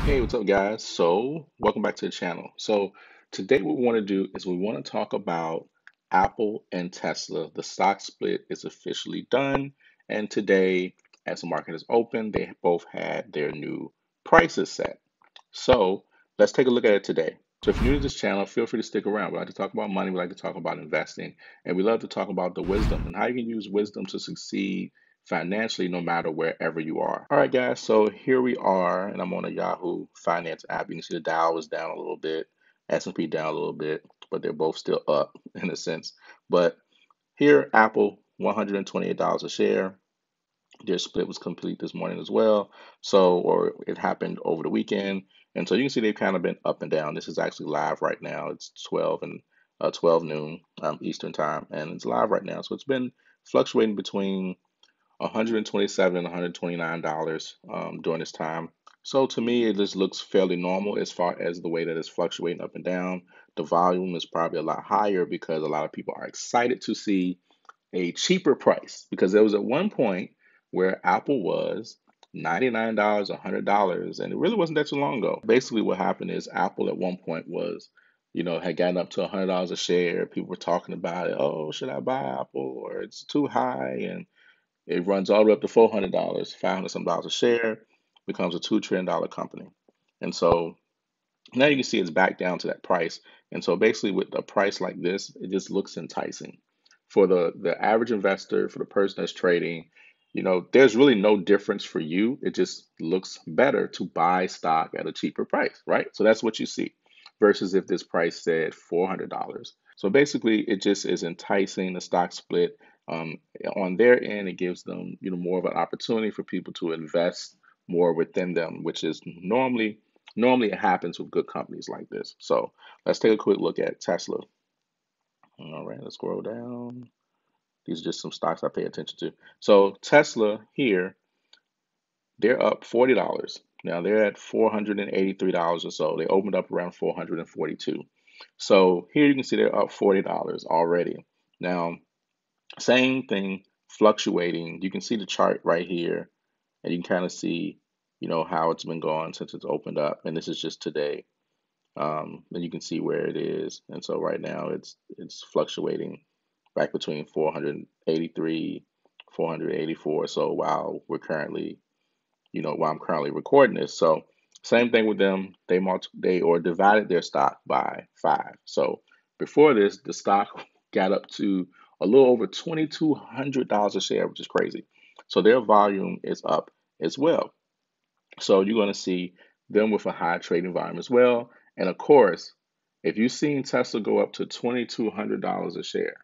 Hey, what's up, guys? So, welcome back to the channel. So, today what we want to do is we want to talk about Apple and Tesla. The stock split is officially done, and today, as the market is open, they both had their new prices set. So, let's take a look at it today. So, if you're new to this channel, feel free to stick around. We like to talk about money, we like to talk about investing, and we love to talk about the wisdom and how you can use wisdom to succeed financially no matter wherever you are. All right, guys, so here we are, and I'm on a Yahoo Finance app. You can see the Dow is down a little bit, S&P down a little bit, but they're both still up in a sense. But here, Apple, $128 a share. Their split was complete this morning as well. So, or it happened over the weekend. And so you can see they've kind of been up and down. This is actually live right now. It's 12 noon Eastern time, and it's live right now. So it's been fluctuating between 127 and $129 during this time. So to me, it just looks fairly normal as far as the way that it's fluctuating up and down. The volume is probably a lot higher because a lot of people are excited to see a cheaper price because there was at one point where Apple was $99, $100, and it really wasn't that too long ago. Basically, what happened is Apple at one point was, had gotten up to $100 a share. People were talking about it. Oh, should I buy Apple or it's too high? And it runs all the way up to $400, 500 some dollars a share, becomes a $2 trillion company. And so now you can see it's back down to that price. And so basically with a price like this, it just looks enticing. For the average investor, for the person that's trading, there's really no difference for you. It just looks better to buy stock at a cheaper price, right? So that's what you see versus if this price said $400. So basically it just is enticing the stock split. Um, on their end, it gives them, more of an opportunity for people to invest more within them, which is normally it happens with good companies like this. So let's take a quick look at Tesla. All right, let's scroll down. These are just some stocks I pay attention to. So Tesla here, they're up $40. Now they're at $483 or so. They opened up around 442. So here you can see they're up $40 already. Now, same thing, fluctuating. You can see the chart right here, and you can kind of see, how it's been going since it's opened up. And this is just today. And you can see where it is. And so right now it's fluctuating back between 483, 484. So while I'm currently recording this. So same thing with them. They or divided their stock by five. So before this, the stock got up to a little over $2,200 a share, which is crazy. So their volume is up as well. So you're going to see them with a high trading volume as well. And of course, if you've seen Tesla go up to $2,200 a share,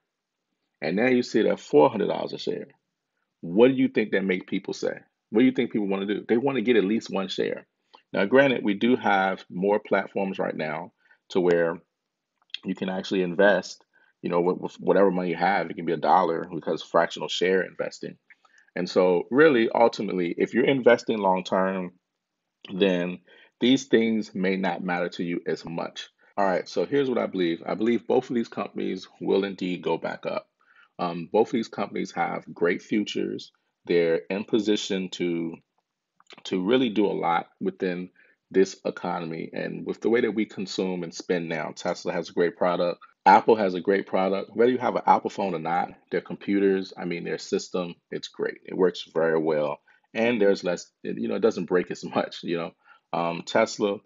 and now you see it at $400 a share, what do you think that make people say? What do you think people want to do? They want to get at least one share. Now, granted, we do have more platforms right now to where you can actually invest, with whatever money you have. It can be a dollar because fractional share investing. And so, really, ultimately, if you're investing long term, then these things may not matter to you as much. All right, so here's what I believe. I believe both of these companies will indeed go back up. Both of these companies have great futures. They're in position to really do a lot within this economy and with the way that we consume and spend now. Tesla has a great product. Apple has a great product. Whether you have an Apple phone or not, their computers, I mean, their system, it's great. It works very well. And there's less, it doesn't break as much. Tesla,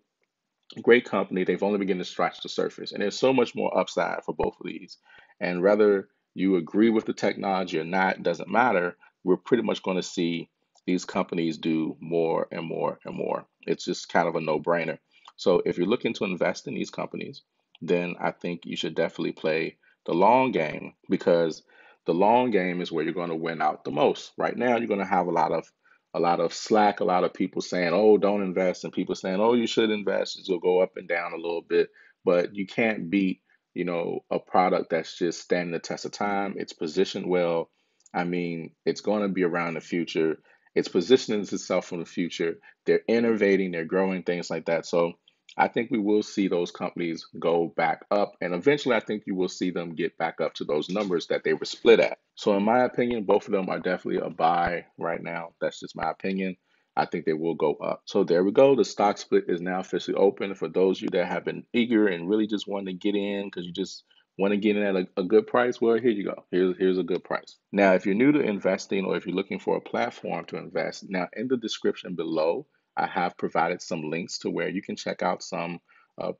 great company. They've only begun to scratch the surface. And there's so much more upside for both of these. And whether you agree with the technology or not, doesn't matter. We're pretty much going to see these companies do more and more and more. It's just kind of a no-brainer. So if you're looking to invest in these companies, then I think you should definitely play the long game because the long game is where you're going to win out the most. Right now, you're going to have a lot of slack, a lot of people saying, "Oh, don't invest," and people saying, "Oh, you should invest." It'll go up and down a little bit, but you can't beat, a product that's just standing the test of time. It's positioned well. I mean, it's going to be around the future. It's positioning itself for the future. They're innovating, they're growing, things like that. So I think we will see those companies go back up, and eventually I think you will see them get back up to those numbers that they were split at. So in my opinion, both of them are definitely a buy right now. That's just my opinion. I think they will go up. So there we go. The stock split is now officially open. For those of you that have been eager and really just want to get in because you just want to get in at a good price, well, here you go. Here's a good price. Now, if you're new to investing or if you're looking for a platform to invest, now in the description below, I have provided some links to where you can check out some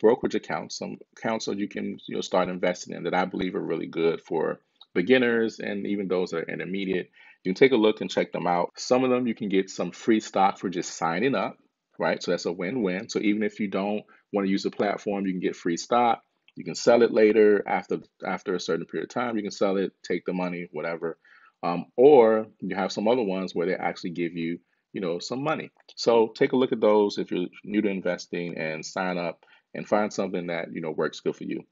brokerage accounts, some accounts that you can start investing in that I believe are really good for beginners and even those that are intermediate. You can take a look and check them out. Some of them you can get some free stock for just signing up, right? So that's a win-win. So even if you don't want to use the platform, you can get free stock. You can sell it later after a certain period of time. You can sell it, take the money, whatever. Or you have some other ones where they actually give you, some money. So take a look at those if you're new to investing and sign up and find something that works good for you.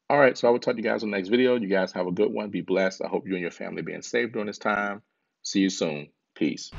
All right, so I will talk to you guys in the next video. You guys have a good one. Be blessed. I hope you and your family being safe during this time. See you soon. Peace.